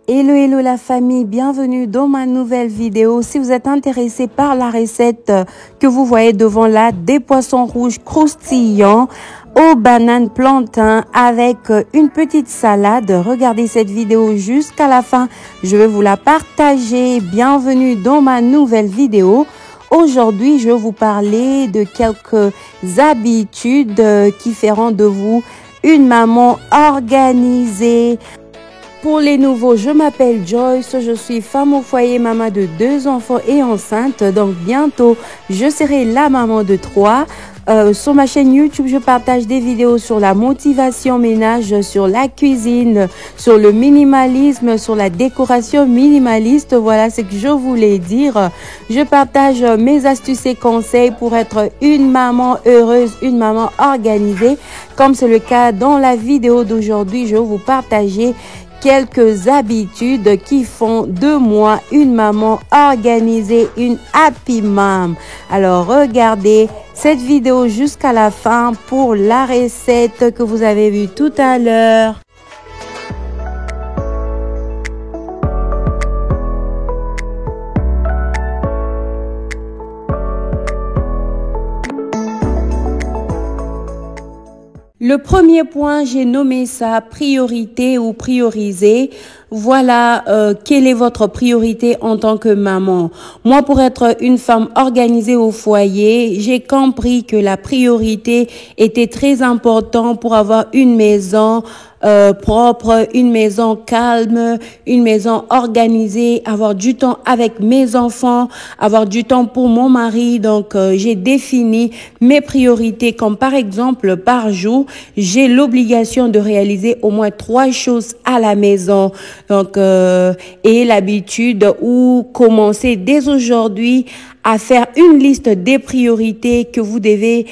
Hello, hello la famille, bienvenue dans ma nouvelle vidéo. Si vous êtes intéressé par la recette que vous voyez devant là, des poissons rouges croustillants aux bananes plantains avec une petite salade, regardez cette vidéo jusqu'à la fin. Je vais vous la partager. Bienvenue dans ma nouvelle vidéo. Aujourd'hui, je vais vous parler de quelques habitudes qui feront de vous une maman organisée. Pour les nouveaux, je m'appelle Joyce, je suis femme au foyer, maman de 2 enfants et enceinte. Donc bientôt, je serai la maman de 3. Sur ma chaîne YouTube, je partage des vidéos sur la motivation ménage, sur la cuisine, sur le minimalisme, sur la décoration minimaliste. Voilà ce que je voulais dire. Je partage mes astuces et conseils pour être une maman heureuse, une maman organisée. Comme c'est le cas dans la vidéo d'aujourd'hui, je vais vous partager quelques habitudes qui font de moi une maman organisée, une happy mom. Alors regardez cette vidéo jusqu'à la fin pour la recette que vous avez vue tout à l'heure. Le premier point, j'ai nommé ça priorité ou prioriser. Voilà, quelle est votre priorité en tant que maman? Moi, pour être une femme organisée au foyer, j'ai compris que la priorité était très importante pour avoir une maison propre, une maison calme, une maison organisée, avoir du temps avec mes enfants, avoir du temps pour mon mari. Donc, j'ai défini mes priorités comme par exemple, par jour, j'ai l'obligation de réaliser au moins 3 choses à la maison. Donc, et l'habitude ou commencer dès aujourd'hui à faire une liste des priorités que vous devez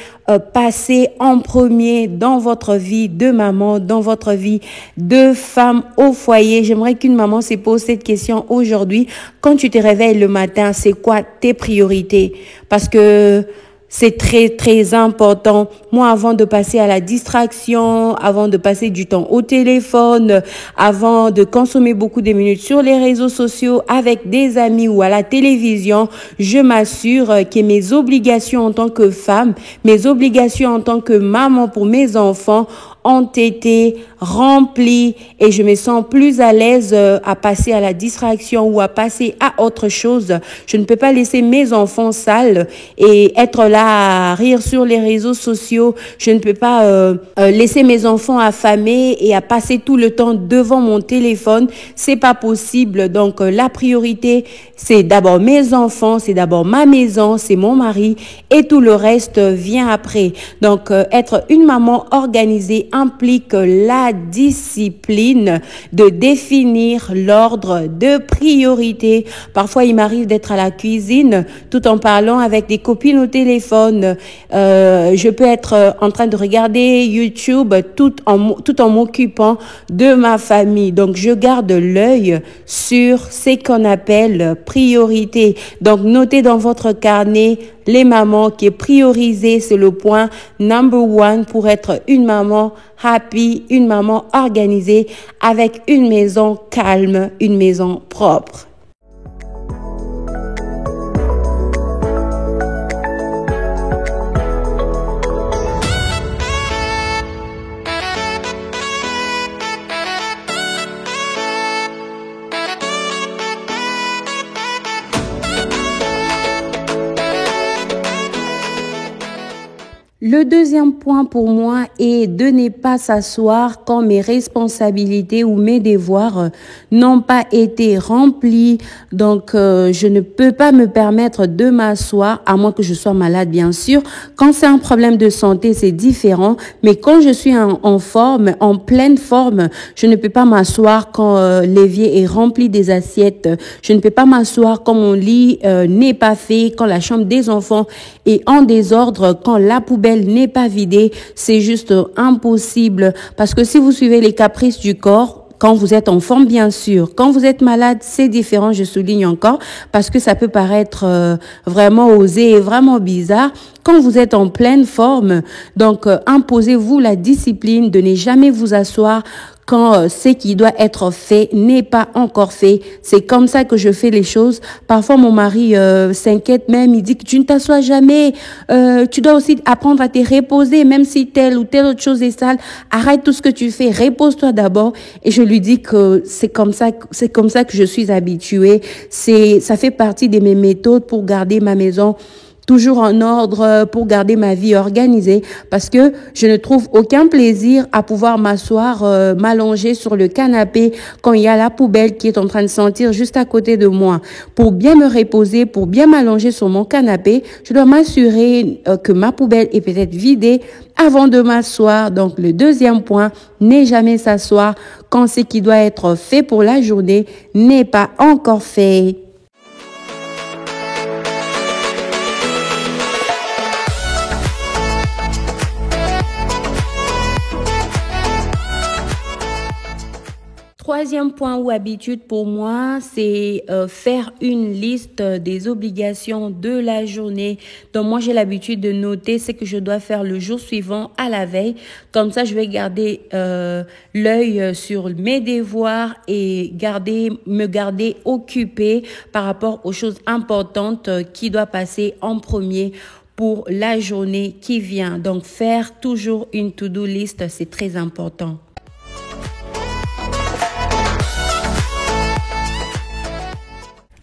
passer en premier dans votre vie de maman, dans votre vie de femme au foyer. J'aimerais qu'une maman se pose cette question aujourd'hui. Quand tu te réveilles le matin, c'est quoi tes priorités? Parce que c'est très, très important. Moi, avant de passer à la distraction, avant de passer du temps au téléphone, avant de consommer beaucoup de minutes sur les réseaux sociaux avec des amis ou à la télévision, je m'assure que mes obligations en tant que femme, mes obligations en tant que maman pour mes enfants ont été remplies et je me sens plus à l'aise à passer à la distraction ou à passer à autre chose. Je ne peux pas laisser mes enfants sales et être là à rire sur les réseaux sociaux. Je ne peux pas laisser mes enfants affamés et à passer tout le temps devant mon téléphone. C'est pas possible. Donc la priorité, c'est d'abord mes enfants, c'est d'abord ma maison, c'est mon mari et tout le reste vient après. Donc être une maman organisée implique la discipline de définir l'ordre de priorité. Parfois, il m'arrive d'être à la cuisine tout en parlant avec des copines au téléphone. Je peux être en train de regarder YouTube tout en m'occupant de ma famille. Donc, je garde l'œil sur ce qu'on appelle priorité. Donc, notez dans votre carnet les mamans qui est priorisé, c'est le point number 1 pour être une maman happy, une maman organisée avec une maison calme, une maison propre. Le deuxième point pour moi est de ne pas s'asseoir quand mes responsabilités ou mes devoirs n'ont pas été remplis. Donc, je ne peux pas me permettre de m'asseoir, à moins que je sois malade, bien sûr. Quand c'est un problème de santé, c'est différent. Mais quand je suis en forme, en pleine forme, je ne peux pas m'asseoir quand l'évier est rempli des assiettes. Je ne peux pas m'asseoir quand mon lit n'est pas fait, quand la chambre des enfants est en désordre, quand la poubelle n'est pas vidée. C'est juste impossible. Parce que si vous suivez les caprices du corps, quand vous êtes en forme, bien sûr. Quand vous êtes malade, c'est différent, je souligne encore, parce que ça peut paraître vraiment osé et vraiment bizarre. quand vous êtes en pleine forme. Donc, imposez-vous la discipline de ne jamais vous asseoir quand ce qui doit être fait n'est pas encore fait. C'est comme ça que je fais les choses. Parfois, mon mari s'inquiète même. Il dit que tu ne t'assois jamais. Tu dois aussi apprendre à te reposer, même si telle ou telle autre chose est sale. Arrête tout ce que tu fais. Repose-toi d'abord. Et je lui dis que c'est comme ça que je suis habituée. Ça fait partie de mes méthodes pour garder ma maison toujours en ordre, pour garder ma vie organisée, parce que je ne trouve aucun plaisir à pouvoir m'asseoir, m'allonger sur le canapé quand il y a la poubelle qui est en train de sentir juste à côté de moi. Pour bien me reposer, pour bien m'allonger sur mon canapé, je dois m'assurer que ma poubelle est peut-être vidée avant de m'asseoir. Donc, le deuxième point, n'est jamais s'asseoir quand ce qui doit être fait pour la journée n'est pas encore fait. Troisième point ou habitude pour moi, c'est faire une liste des obligations de la journée. Donc moi, j'ai l'habitude de noter ce que je dois faire le jour suivant à la veille. Comme ça, je vais garder l'œil sur mes devoirs et me garder occupée par rapport aux choses importantes qui doivent passer en premier pour la journée qui vient. Donc faire toujours une to-do list, c'est très important.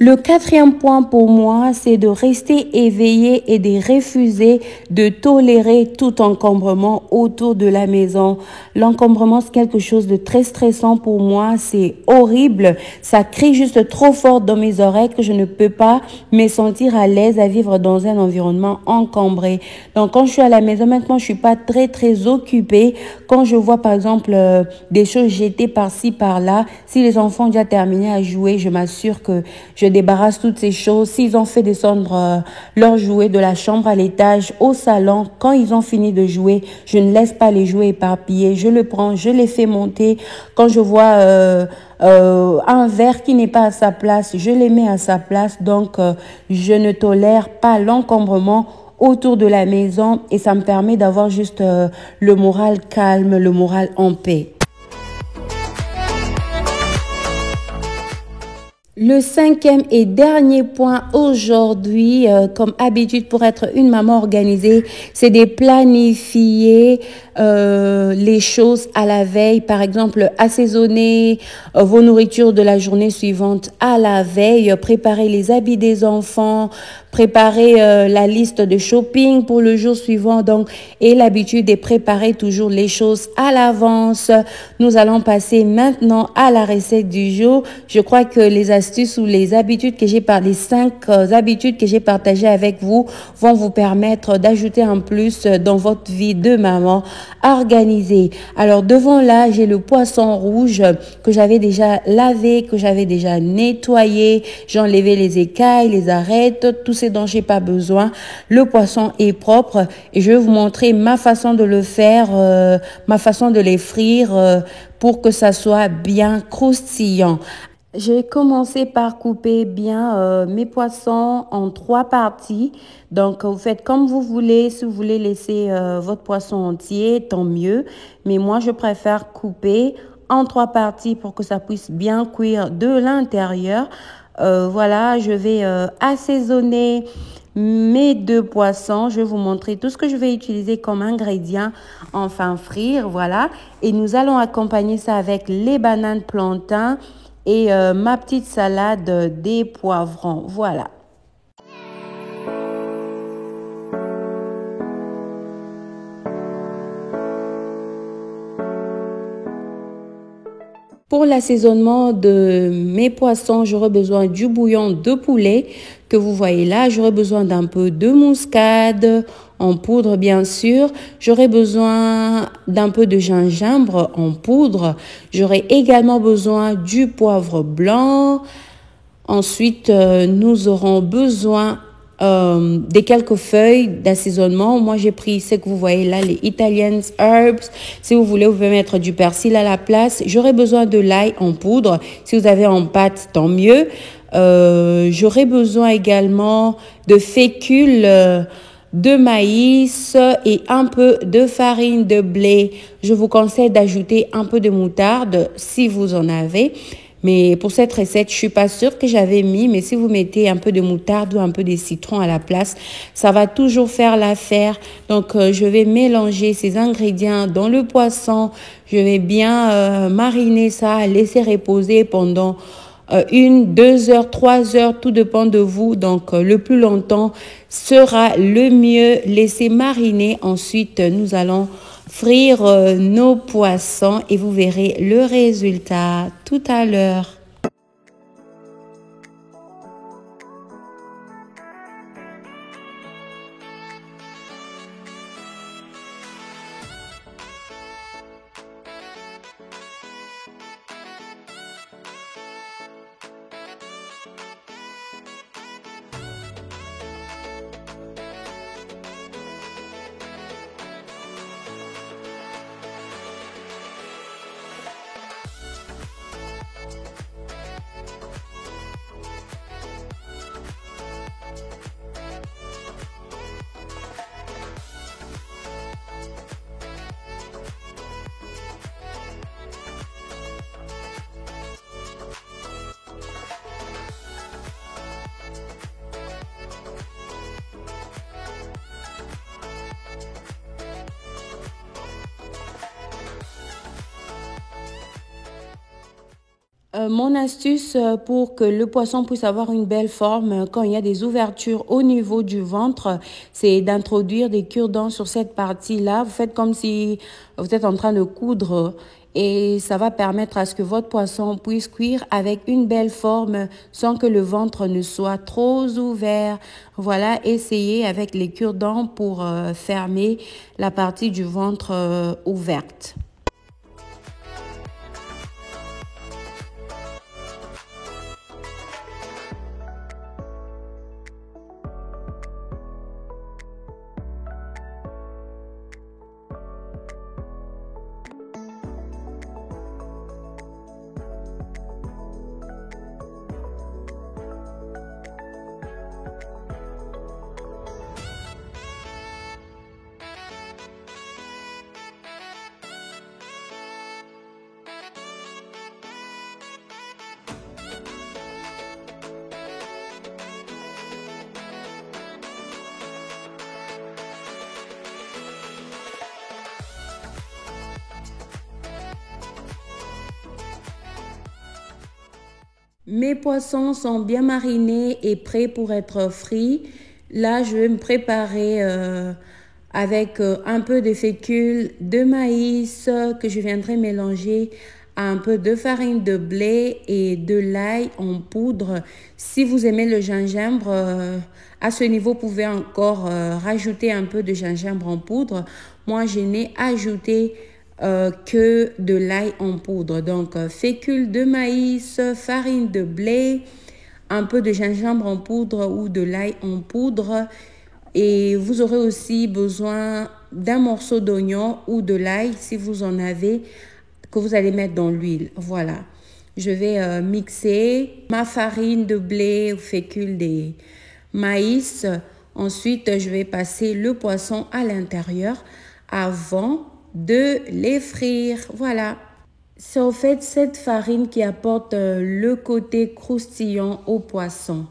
Le quatrième point pour moi, c'est de rester éveillé et de refuser de tolérer tout encombrement autour de la maison. L'encombrement, c'est quelque chose de très stressant pour moi. C'est horrible. Ça crie juste trop fort dans mes oreilles que je ne peux pas me sentir à l'aise à vivre dans un environnement encombré. Donc, quand je suis à la maison, maintenant, je suis pas très occupée. Quand je vois, par exemple, des choses jetées par-ci, par-là, si les enfants ont déjà terminé à jouer, je m'assure que je débarrasse toutes ces choses. S'ils ont fait descendre leurs jouets de la chambre à l'étage au salon, quand ils ont fini de jouer, je ne laisse pas les jouets éparpillés. Je le prends, je les fais monter. Quand je vois un verre qui n'est pas à sa place, je les mets à sa place. Donc, je ne tolère pas l'encombrement autour de la maison et ça me permet d'avoir juste le moral calme, le moral en paix. Le cinquième et dernier point aujourd'hui, comme habitude pour être une maman organisée, c'est de planifier les choses à la veille. Par exemple, assaisonner vos nourritures de la journée suivante à la veille, préparer les habits des enfants, préparer la liste de shopping pour le jour suivant. Donc, et l'habitude de préparer toujours les choses à l'avance. Nous allons passer maintenant à la recette du jour. Je crois que les astuces ou les habitudes que les 5 habitudes que j'ai partagées avec vous vont vous permettre d'ajouter un plus dans votre vie de maman organisée. Alors, devant là, j'ai le poisson rouge que j'avais déjà lavé, que j'avais déjà nettoyé. J'ai enlevé les écailles, les arêtes, tout ce dont j'ai pas besoin. Le poisson est propre et je vais vous montrer ma façon de le faire, ma façon de les frire pour que ça soit bien croustillant. J'ai commencé par couper bien mes poissons en 3 parties. Donc, vous faites comme vous voulez. Si vous voulez laisser votre poisson entier, tant mieux. Mais moi, je préfère couper en 3 parties pour que ça puisse bien cuire de l'intérieur. Voilà, je vais assaisonner mes 2 poissons. Je vais vous montrer tout ce que je vais utiliser comme ingrédient, enfin frire, voilà. Et nous allons accompagner ça avec les bananes plantains et ma petite salade des poivrons, voilà. Pour l'assaisonnement de mes poissons, j'aurai besoin du bouillon de poulet que vous voyez là. J'aurai besoin d'un peu de muscade en poudre, bien sûr. J'aurai besoin d'un peu de gingembre en poudre. J'aurai également besoin du poivre blanc. Ensuite, nous aurons besoin des quelques feuilles d'assaisonnement. Moi, j'ai pris ce que vous voyez là, les Italian herbs. Si vous voulez, vous pouvez mettre du persil à la place. J'aurai besoin de l'ail en poudre. Si vous avez en pâte, tant mieux. J'aurai besoin également de fécule de maïs et un peu de farine de blé. Je vous conseille d'ajouter un peu de moutarde si vous en avez. Mais pour cette recette, je suis pas sûre que j'avais mis, mais si vous mettez un peu de moutarde ou un peu de citron à la place, ça va toujours faire l'affaire. Donc, je vais mélanger ces ingrédients dans le poisson. Je vais bien mariner ça, laisser reposer pendant 2 heures, 3 heures, tout dépend de vous. Donc, le plus longtemps sera le mieux. Laissez mariner. Ensuite, nous allons frire nos poissons et vous verrez le résultat tout à l'heure. Mon astuce pour que le poisson puisse avoir une belle forme quand il y a des ouvertures au niveau du ventre, c'est d'introduire des cure-dents sur cette partie-là. Vous faites comme si vous êtes en train de coudre et ça va permettre à ce que votre poisson puisse cuire avec une belle forme sans que le ventre ne soit trop ouvert. Voilà, essayez avec les cure-dents pour fermer la partie du ventre ouverte. Mes poissons sont bien marinés et prêts pour être frits. Là, je vais me préparer avec un peu de fécule de maïs que je viendrai mélanger à un peu de farine de blé et de l'ail en poudre. Si vous aimez le gingembre, à ce niveau, vous pouvez encore rajouter un peu de gingembre en poudre. Moi, je n'ai ajouté que de l'ail en poudre. Donc, fécule de maïs, farine de blé, un peu de gingembre en poudre ou de l'ail en poudre. Et vous aurez aussi besoin d'un morceau d'oignon ou de l'ail si vous en avez, que vous allez mettre dans l'huile. Voilà. Je vais mixer ma farine de blé ou fécule des maïs. Ensuite, je vais passer le poisson à l'intérieur avant de les frire. Voilà. C'est en fait cette farine qui apporte le côté croustillant au poisson.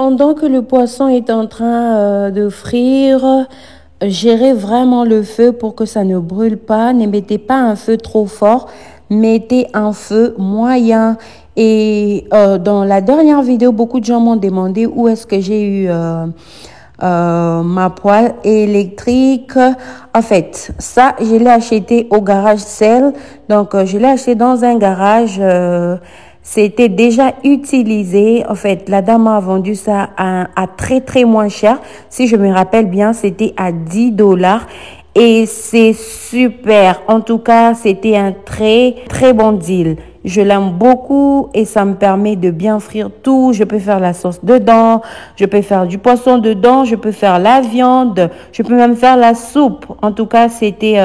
Pendant que le poisson est en train de frire, gérez vraiment le feu pour que ça ne brûle pas. Ne mettez pas un feu trop fort, mettez un feu moyen. Et dans la dernière vidéo, beaucoup de gens m'ont demandé où est-ce que j'ai eu ma poêle électrique. En fait, ça, je l'ai acheté au garage Sale. Donc, je l'ai acheté dans un garage. C'était déjà utilisé. En fait, la dame a vendu ça à très, très moins cher. Si je me rappelle bien, c'était à 10 $. Et c'est super. En tout cas, c'était un très, très bon deal. Je l'aime beaucoup et ça me permet de bien frire tout. Je peux faire la sauce dedans, je peux faire du poisson dedans, je peux faire la viande, je peux même faire la soupe. En tout cas, c'était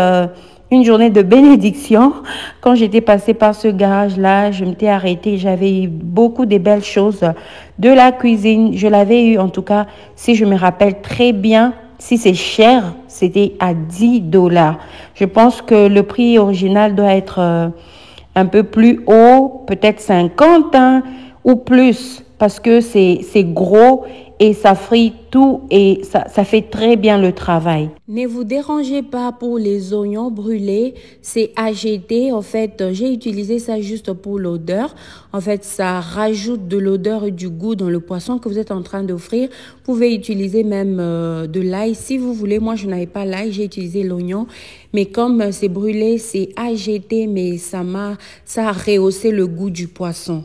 une journée de bénédiction. Quand j'étais passée par ce garage-là, je m'étais arrêtée. J'avais eu beaucoup de belles choses de la cuisine. Je l'avais eu, en tout cas, si je me rappelle très bien. Si c'est cher, c'était à 10 $. Je pense que le prix original doit être un peu plus haut, peut-être 50 hein, ou plus, parce que c'est gros et ça frit tout et ça fait très bien le travail. Ne vous dérangez pas pour les oignons brûlés, c'est à jeter. En fait, j'ai utilisé ça juste pour l'odeur. En fait, ça rajoute de l'odeur et du goût dans le poisson que vous êtes en train de frire. Vous pouvez utiliser même de l'ail si vous voulez. Moi, je n'avais pas l'ail, j'ai utilisé l'oignon. Mais comme c'est brûlé, c'est à jeter, mais ça a rehaussé le goût du poisson.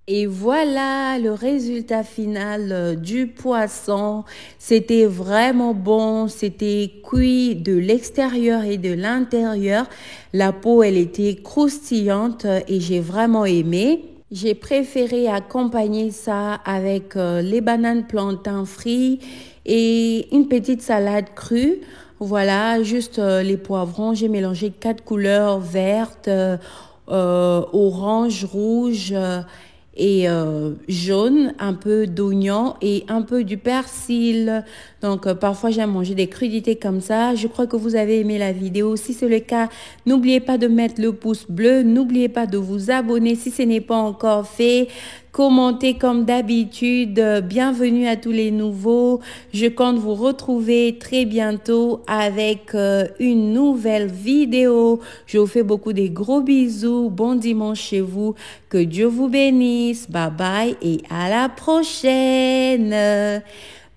Et voilà le résultat final du poisson. C'était vraiment bon. C'était cuit de l'extérieur et de l'intérieur. La peau, elle était croustillante et j'ai vraiment aimé. J'ai préféré accompagner ça avec les bananes plantains frits et une petite salade crue. Voilà, juste les poivrons. J'ai mélangé 4 couleurs vertes, orange, rouge et jaune, un peu d'oignon et un peu du persil. Donc parfois j'aime manger des crudités comme ça. Je crois que vous avez aimé la vidéo. Si c'est le cas, n'oubliez pas de mettre le pouce bleu. N'oubliez pas de vous abonner si ce n'est pas encore fait. Commentez comme d'habitude. Bienvenue à tous les nouveaux. Je compte vous retrouver très bientôt avec une nouvelle vidéo. Je vous fais beaucoup de gros bisous. Bon dimanche chez vous. Que Dieu vous bénisse. Bye bye et à la prochaine.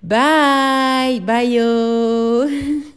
Bye. Bye yo.